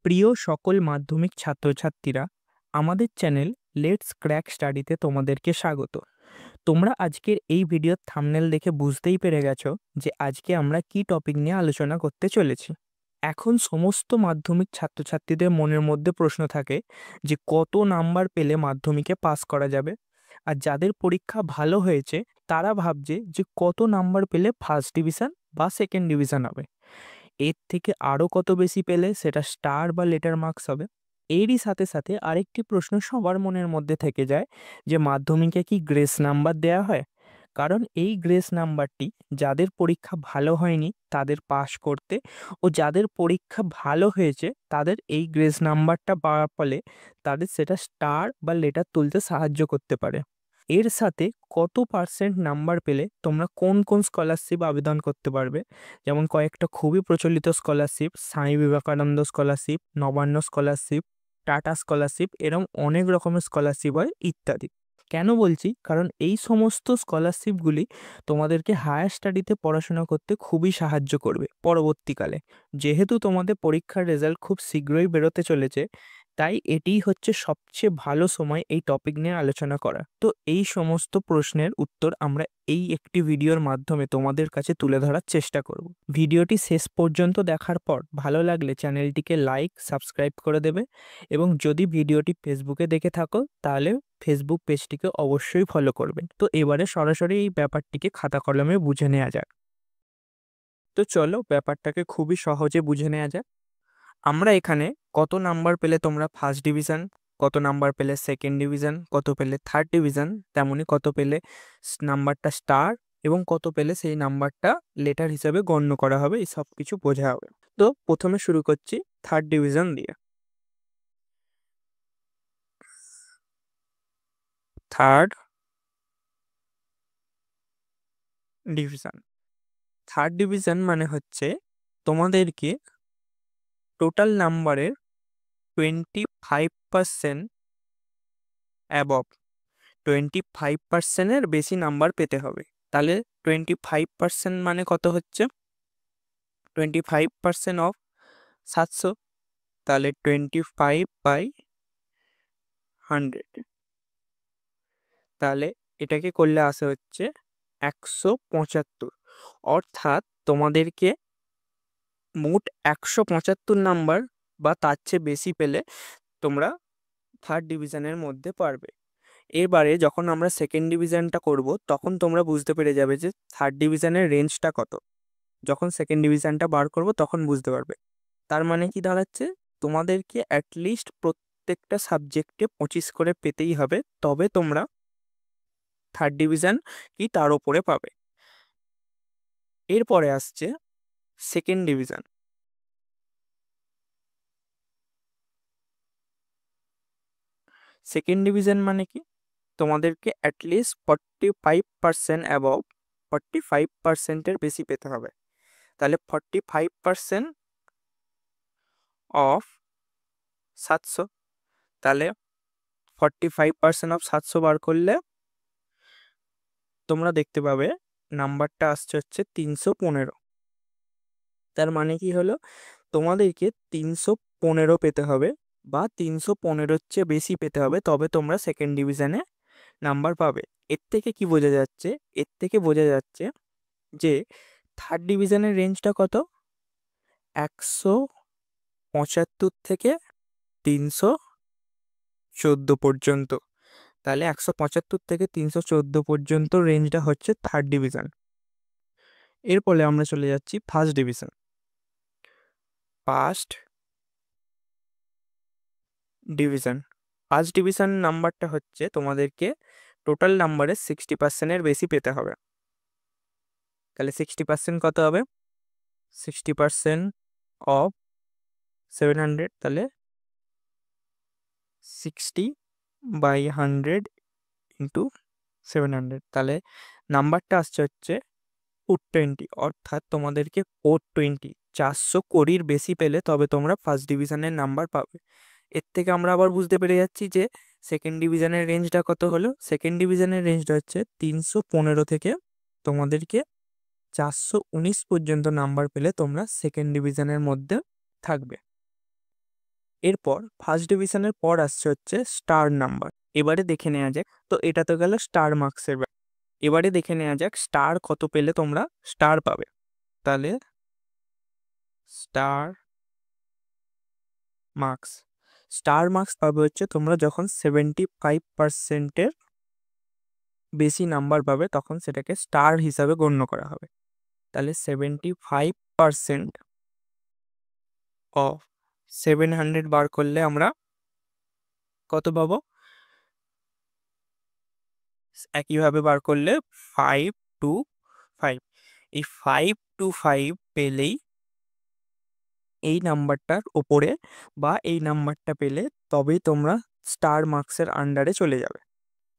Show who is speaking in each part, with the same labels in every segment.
Speaker 1: প্রিয় সকল মাধ্যমিক ছাত্রছাত্রীরা, আমাদের চ্যানেল লেটস ক্র্যাক স্টাডিতে তোমাদেরকে স্বাগত। তোমরা আজকের এই ভিডিওর থাম্বনেল দেখে বুঝতেই পেরে গেছো যে আজকে আমরা কি টপিক নিয়ে আলোচনা করতে চলেছি। এখন সমস্ত মাধ্যমিক ছাত্রছাত্রীদের মনের মধ্যে প্রশ্ন থাকে যে কত নাম্বার পেলে মাধ্যমিকে পাস করা যাবে, আর যাদের পরীক্ষা ভালো হয়েছে তারা ভাবছে যে কত নাম্বার পেলে ফার্স্ট ডিভিশন বা সেকেন্ড ডিভিশন হবে, এর থেকে আরও কত বেশি পেলে সেটা স্টার বা লেটার মার্কস হবে। এরই সাথে সাথে আরেকটি প্রশ্ন সবার মনের মধ্যে থেকে যায় যে মাধ্যমিকে কি গ্রেস নাম্বার দেয়া হয়, কারণ এই গ্রেস নাম্বারটি যাদের পরীক্ষা ভালো হয়নি তাদের পাস করতে ও যাদের পরীক্ষা ভালো হয়েছে তাদের এই গ্রেস নাম্বারটা পাওয়ার ফলে তাদের সেটা স্টার বা লেটার তুলতে সাহায্য করতে পারে। এর সাথে কত পার্সেন্ট নাম্বার পেলে তোমরা কোন কোন স্কলারশিপ আবেদন করতে পারবে, যেমন কয়েকটা খুবই প্রচলিত scholarship, Swami Vivekananda scholarship, Nabanna scholarship, tata scholarship, এরকম অনেক রকমের স্কলারশিপ হয় ইত্যাদি। কেন বলছি, কারণ এই সমস্ত স্কলারশিপগুলি তোমাদেরকে হায়ার স্টাডিতে পড়াশোনা করতে খুবই সাহায্য করবে পরবর্তীকালে। যেহেতু তোমাদের পরীক্ষার রেজাল্ট খুব শীঘ্রই বেরোতে চলেছে, তাই এটিই হচ্ছে সবচেয়ে ভালো সময় এই টপিক নিয়ে আলোচনা করা। তো এই সমস্ত প্রশ্নের উত্তর আমরা এই একটি ভিডিওর মাধ্যমে তোমাদের কাছে তুলে ধরার চেষ্টা করব। ভিডিওটি শেষ পর্যন্ত দেখার পর ভালো লাগলে চ্যানেলটিকে লাইক, সাবস্ক্রাইব করে দেবে, এবং যদি ভিডিওটি ফেসবুকে দেখে থাকো তাহলে ফেসবুক পেজটিকে অবশ্যই ফলো করবেন। তো এবারে সরাসরি এই ব্যাপারটিকে খাতা কলমে বুঝে নেওয়া যাক। তো চলো ব্যাপারটাকে খুবই সহজে বুঝে নেওয়া যাক। আমরা এখানে কত নাম্বার পেলে তোমরা ফার্স্ট ডিভিশন, কত নাম্বার পেলে সেকেন্ড ডিভিশন, কত পেলে থার্ড ডিভিশন, তেমনি কত পেলে নাম্বারটা স্টার এবং কত পেলে সেই নাম্বারটা লেটার হিসাবে গণ্য করা হবে, এই সব কিছু বোঝা হবে। তো প্রথমে শুরু করছি থার্ড ডিভিশন দিয়ে। থার্ড ডিভিশন, থার্ড ডিভিশন মানে হচ্ছে তোমাদেরকে টোটাল নাম্বারের 25% অ্যাবভ, 25%-এর বেশি নাম্বার পেতে হবে। তাহলে 25% মানে কত হচ্ছে? 25% অফ 700, তাহলে 25/100, তাহলে এটাকে করলে আসে হচ্ছে 175। অর্থাৎ তোমাদেরকে মোট 175 নাম্বার বা তার চেয়ে বেশি পেলে তোমরা থার্ড ডিভিশনের মধ্যে পারবে। এবারে যখন আমরা সেকেন্ড ডিভিশনটা করব তখন তোমরা বুঝতে পেরে যাবে যে থার্ড ডিভিশনের রেঞ্জটা কত। যখন সেকেন্ড ডিভিশনটা বার করব তখন বুঝতে পারবে। তার মানে কি দাঁড়াচ্ছে, তোমাদেরকে অ্যাটলিস্ট প্রত্যেকটা সাবজেক্টে 25 করে পেতেই হবে, তবে তোমরা থার্ড ডিভিশন কি তার ওপরে পাবে। এরপরে আসছে সেকেন্ড ডিভিশন। সেকেন্ড ডিভিশন মানে কি, তোমাদেরকে অ্যাটলিস্ট 45% অ্যাবভ, 45%-এর বেশি পেতে হবে। তাহলে 45% অফ 700, তাহলে 45% অফ 700 বার করলে তোমরা দেখতে পাবে নাম্বারটা আসছে হচ্ছে 315। তার মানে কি হলো, তোমাদেরকে 315 পেতে হবে বা 315-র চেয়ে বেশি পেতে হবে, তবে তোমরা সেকেন্ড ডিভিশনে নাম্বার পাবে। এর থেকে কি বোঝা যাচ্ছে? এর থেকে বোঝা যাচ্ছে যে থার্ড ডিভিশনের রেঞ্জটা কত? 175 থেকে 314 পর্যন্ত। তাহলে 175 থেকে 314 পর্যন্ত রেঞ্জটা হচ্ছে থার্ড ডিভিশন। এরপরে আমরা চলে যাচ্ছি first division. First division, first division নাম্বারটা হচ্ছে তোমাদেরকে টোটাল নাম্বারের 60%-এর বেশি পেতে হবে। তাহলে 60% কত হবে? 60% অফ 700, তাহলে 60/100 ইন্টু 700, তাহলে নাম্বারটা আসছে হচ্ছে 420। অর্থাৎ তোমাদেরকে 420 বেশি পেলে তবে তোমরা ফার্স্ট ডিভিশনের নাম্বার পাবে। এর থেকে আমরা আবার বুঝতে পেরে যাচ্ছি যে সেকেন্ড ডিভিশনের রেঞ্জটা কত হলো। সেকেন্ড ডিভিশনের রেঞ্জটা হচ্ছে 315 থেকে তোমাদেরকে 419 পর্যন্ত নাম্বার পেলে তোমরা সেকেন্ড ডিভিশনের মধ্যে থাকবে। এরপর ফার্স্ট ডিভিশনের পর আসছে হচ্ছে স্টার নাম্বার। এবারে দেখে নেওয়া যাক, তো এটা তো গেল স্টার মার্কসের ব্যাপার। এবারে দেখে নেওয়া যাক স্টার কত পেলে তোমরা স্টার পাবে। তাহলে স্টার মার্কস পাবে হচ্ছে তোমরা যখন 75%-এর বেশি নাম্বার পাবে তখন সেটাকে স্টার হিসাবে গণ্য করা হবে। তাহলে 75% অফ 700 বার করলে আমরা কত পাবো? একইভাবে বার করলে 525। এই 525 পেলেই এই নাম্বারটার ওপরে বা এই নাম্বারটা পেলে তবেই তোমরা স্টার মার্কসের আন্ডারে চলে যাবে।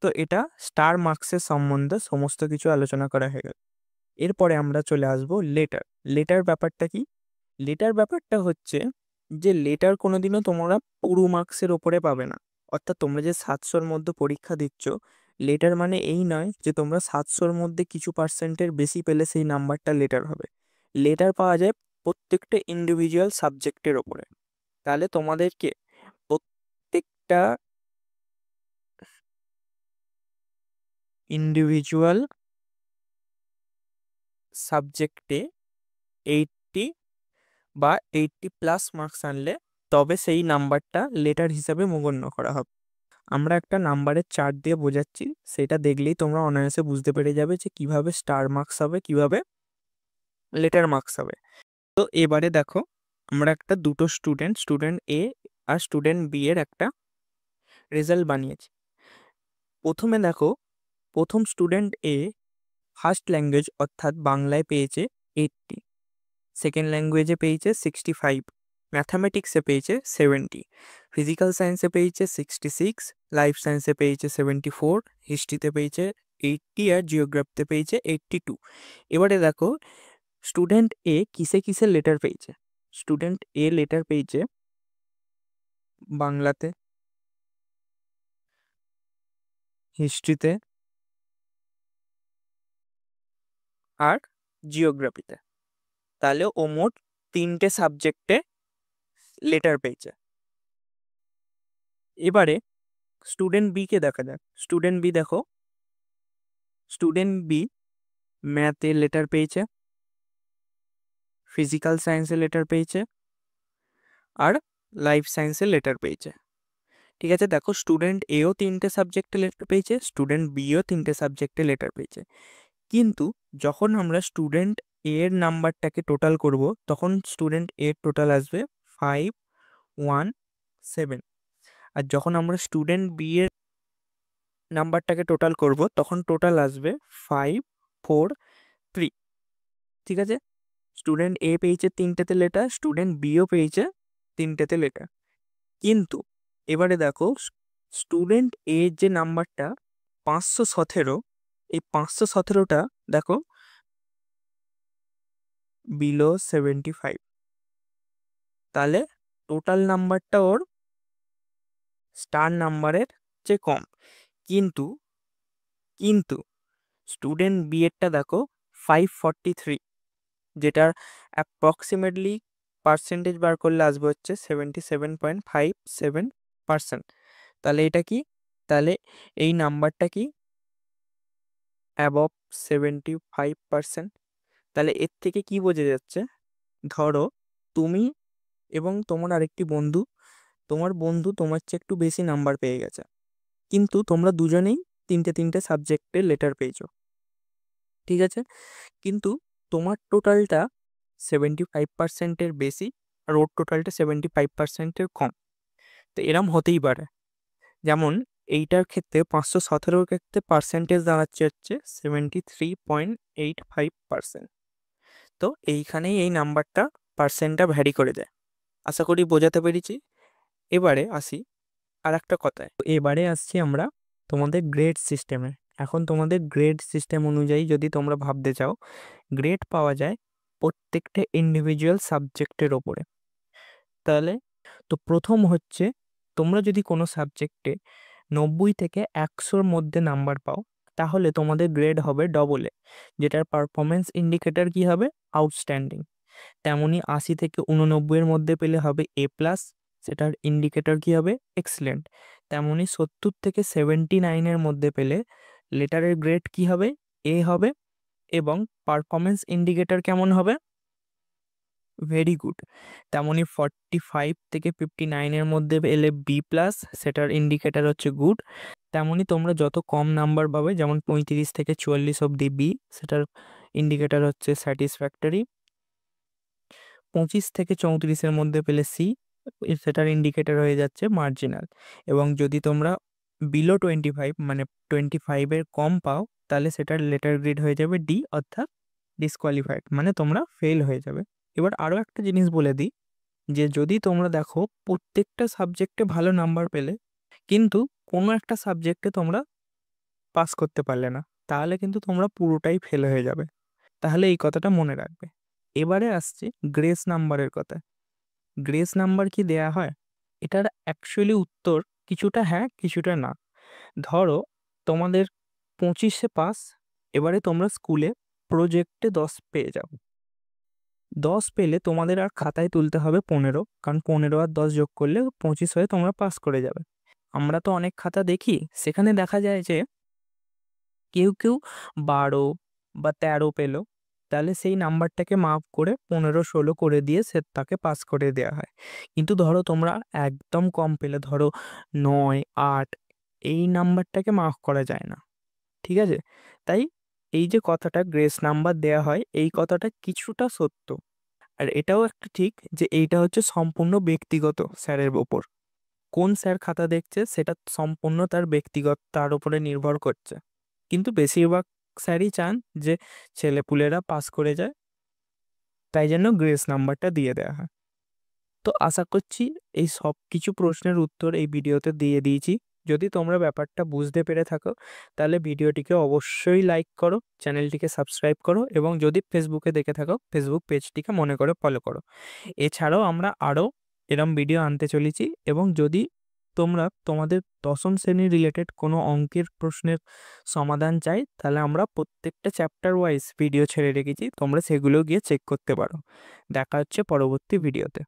Speaker 1: তো এটা স্টার মার্কসের সম্বন্ধে সমস্ত কিছু আলোচনা করা হয়ে গেল। এরপরে আমরা চলে আসব লেটার ব্যাপারটা কি? লেটার ব্যাপারটা হচ্ছে যে লেটার কোনোদিনও তোমরা পুরো মার্কসের ওপরে পাবে না। অর্থাৎ তোমরা যে 700-র মধ্যে পরীক্ষা দিচ্ছ, লেটার মানে এই নয় যে তোমরা 700-র মধ্যে কিছু পার্সেন্টের বেশি পেলে সেই নাম্বারটা লেটার হবে। লেটার পাওয়া যায় প্রত্যেকটা ইন্ডিভিজুয়াল সাবজেক্টের ওপরে। তাহলে তোমাদেরকে প্রত্যেকটা ইন্ডিভিজুয়াল সাবজেক্টে 80 বা 80+ মার্কস আনলে তবে সেই নাম্বারটা লেটার হিসাবে গণ্য করা হবে। আমরা একটা নাম্বারের চার্ট দিয়ে বোঝাচ্ছি, সেটা দেখলেই তোমরা অনায়াসে বুঝতে পেরে যাবে যে কিভাবে স্টার মার্কস হবে, কিভাবে লেটার মার্কস হবে। তো এবারে দেখো আমরা একটা দুটো স্টুডেন্ট এ আর স্টুডেন্ট বি এর একটা রেজাল্ট বানিয়েছি। প্রথমে দেখো, প্রথম স্টুডেন্ট এ ফার্স্ট ল্যাঙ্গুয়েজ অর্থাৎ বাংলায় পেয়েছে 80, সেকেন্ড ল্যাঙ্গুয়েজে পেয়েছে 65, ম্যাথামেটিক্সে পেয়েছে 70, ফিজিক্যাল সায়েন্সে পেয়েছে 66, লাইফ সায়েন্সে পেয়েছে 74, হিস্ট্রিতে পেয়েছে 80 আর জিওগ্রাফিতে পেয়েছে 82। এবারে দেখো স্টুডেন্ট এ কিসে লেটার পেয়েছে। স্টুডেন্ট এ লেটার পেয়েছে বাংলাতে, হিস্ট্রিতে আর জিওগ্রাফিতে। তাহলে ও মোট 3টে সাবজেক্টে লেটার পেয়েছে। এবারে স্টুডেন্ট বি কে দেখা যাক। স্টুডেন্ট বি ম্যাথে লেটার পেয়েছে, ফিজিক্যাল সায়েন্সে লেটার পেয়েছে আর লাইফ সায়েন্সে লেটার পেয়েছে। ঠিক আছে, দেখো স্টুডেন্ট এও 3টে সাবজেক্টে লেটার পেয়েছে, স্টুডেন্ট বিও 3টে সাবজেক্টে লেটার পেয়েছে। কিন্তু যখন আমরা স্টুডেন্ট এ এর নাম্বারটাকে টোটাল করব তখন স্টুডেন্ট এর টোটাল আসবে 517, আর যখন আমরা স্টুডেন্ট বি এর নাম্বারটাকে টোটাল করব তখন টোটাল আসবে 543। ঠিক আছে, স্টুডেন্ট এ পেয়েছে 3টেতে লেটার, স্টুডেন্ট বিও পেয়েছে 3টেতে লেটার। কিন্তু এবারে দেখো স্টুডেন্ট এ যে নাম্বারটা 517, এই 517টা দেখো বিলো 75। তাহলে টোটাল নাম্বারটা ওর স্টার নাম্বারের চেয়ে কম। কিন্তু স্টুডেন্ট বি এরটা দেখো 543, যেটার অ্যাপ্রক্সিমেটলি পার্সেন্টেজ বার করলে আসবে হচ্ছে 77.57%। তাহলে এটা কি? তাহলে এই নাম্বারটা কি? অ্যাবভ 75%। তাহলে এর থেকে কি বোঝা যাচ্ছে? ধরো তুমি এবং তোমার আরেকটি বন্ধু, তোমার চেয়ে একটু বেশি নাম্বার পেয়ে গেছে, কিন্তু তোমরা দুজনেই 3টে সাবজেক্টে লেটার পেয়েছো। ঠিক আছে, কিন্তু তোমার টোটালটা 75%-এর বেশি আর ওর টোটালটা 75%-এর কম। তো এরম হতেই পারে। যেমন এইটার ক্ষেত্রে 517-র ক্ষেত্রে পার্সেন্টেজ দাঁড়াচ্ছে হচ্ছে 73.85%। তো এইখানেই এই নাম্বারটা পার্সেন্টটা ভ্যারি করে দেয়। আশা করি বোঝাতে পেরেছি। এবারে আসি আর একটা কথায়। এবারে আসছি আমরা তোমাদের গ্রেড সিস্টেমে। এখন তোমাদের গ্রেড সিস্টেম অনুযায়ী যদি তোমরা ভাবতে চাও, গ্রেড পাওয়া যায় প্রত্যেকটা ইন্ডিভিজুয়াল সাবজেক্টের ওপরে। তাহলে তো প্রথম হচ্ছে, তোমরা যদি কোনো সাবজেক্টে 90 থেকে 100-র মধ্যে নাম্বার পাও তাহলে তোমাদের গ্রেড হবে ডবল এ, যেটার পারফরমেন্স ইন্ডিকেটর কি হবে? আউটস্ট্যান্ডিং। তেমনি 80 থেকে 89-এর মধ্যে পেলে হবে A+, সেটার ইন্ডিকেটর কি হবে? এক্সেলেন্ট। তেমনই 70 থেকে 79-এর মধ্যে পেলে লেটারের গ্রেড কি হবে? এ হবে। এবং পারফরমেন্স ইন্ডিকেটর কেমন হবে? Very good. তেমনই 45 থেকে 59-এর মধ্যে এলে বি প্লাস, সেটার ইন্ডিকেটর হচ্ছে গুড। তেমনই তোমরা যত কম নাম্বার পাবে, যেমন 35 থেকে 44 অবধি বি, সেটার ইন্ডিকেটর হচ্ছে স্যাটিসফ্যাক্টরি। 25 থেকে 34-এর মধ্যে পেলে সি, সেটার ইন্ডিকেটর হয়ে যাচ্ছে মার্জিনাল। এবং যদি তোমরা বিলো 25 মানে 25-এর কম পাও, তাহলে সেটার লেটার গ্রেড হয়ে যাবে ডি, অর্থাৎ ডিসকোয়ালিফাইড, মানে তোমরা ফেল হয়ে যাবে। এবার আরও একটা জিনিস বলে দিই, যে যদি তোমরা দেখো প্রত্যেকটা সাবজেক্টে ভালো নাম্বার পেলে কিন্তু কোনো একটা সাবজেক্টে তোমরা পাস করতে পারলে না, তাহলে কিন্তু তোমরা পুরোটাই ফেল হয়ে যাবে। তাহলে এই কথাটা মনে রাখবে। এবারে আসছে গ্রেস নাম্বারের কথা। গ্রেস নাম্বার কি দেয়া হয়? এটার অ্যাকচুয়ালি উত্তর কিছুটা হ্যাঁ, কিছুটা না। ধরো তোমাদের 25-এ পাস, এবারে তোমরা স্কুলে প্রজেক্টে 10 পেয়ে যাও। 10 পেলে তোমাদের আর খাতায় তুলতে হবে 15, কারণ 15 আর 10 যোগ করলে 25 হয়ে তোমরা পাস করে যাবে। আমরা তো অনেক খাতা দেখি, সেখানে দেখা যায় যে কেউ কেউ 12 বা 13 পেলো, তাহলে সেই নাম্বারটাকে মাফ করে 15-16 করে দিয়ে সে তাকে পাস করে দেওয়া হয়। কিন্তু ধরো তোমরা একদম কম পেলে, ধরো 9, 8, এই নাম্বারটাকে মাফ করা যায় না। ঠিক আছে? তাই এই যে কথাটা গ্রেস নাম্বার দেয়া হয়, এই কথাটা কিছুটা সত্য। আর এটাও একটা ঠিক যে এইটা হচ্ছে সম্পূর্ণ ব্যক্তিগত স্যারের ওপর। কোন স্যার খাতা দেখছে সেটা সম্পূর্ণ তার ব্যক্তিগত, তার উপরে নির্ভর করছে। কিন্তু বেশিরভাগ স্যারই চান যে ছেলেপুলেরা পাস করে যায়, তাই জন্য গ্রেস নাম্বারটা দিয়ে দেওয়া হয়। তো আশা করছি এই সব কিছু প্রশ্নের উত্তর এই ভিডিওতে দিয়ে দিয়েছি। যদি তোমরা ব্যাপারটা বুঝতে পেরে থাকো, তাহলে ভিডিওটিকে অবশ্যই লাইক করো, চ্যানেলটিকে সাবস্ক্রাইব করো, এবং যদি ফেসবুকে দেখে থাকো ফেসবুক পেজটিকে মনে করে ফলো করো। এছাড়াও আমরা আরও এরম ভিডিও আনতে চলেছি। এবং যদি তোমরা তোমাদের 10ম শ্রেণী রিলেটেড কোনো অঙ্কের প্রশ্নের সমাধান চাই, তাহলে আমরা প্রত্যেকটা চ্যাপ্টার ওয়াইজ ভিডিও ছেড়ে রেখেছি, তোমরা সেগুলো গিয়ে চেক করতে পারো। দেখা হচ্ছে পরবর্তী ভিডিওতে।